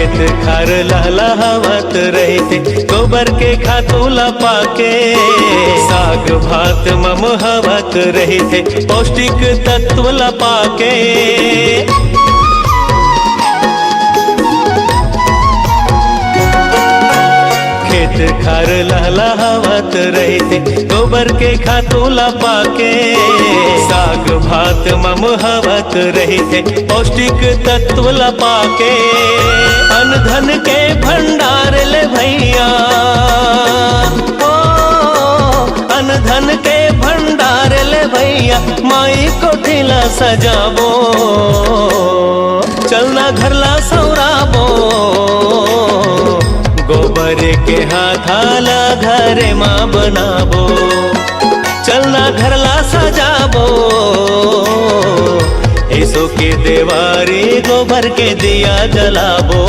खेत खार लहलहावत रहते, गोबर के खातूला पाके साग भात ममहावत रहते, पौष्टिक तत्व ला पाके। खेत खार लहलहावत रहते, गोबर के खातूला पाके साग भात ममहावत रहते, पौष्टिक तत्व ला पाके। अन धन के भंडार ले भैया, ओ अन धन के भंडार ले भैया, माई कोठिला सजाबो, चलना घरला सौराबो, गोबर के हाथाला घरे माँ बनाबो, चलना घरला सजाबो, ऐसो के देवारी गोबर के दिया जलाबो।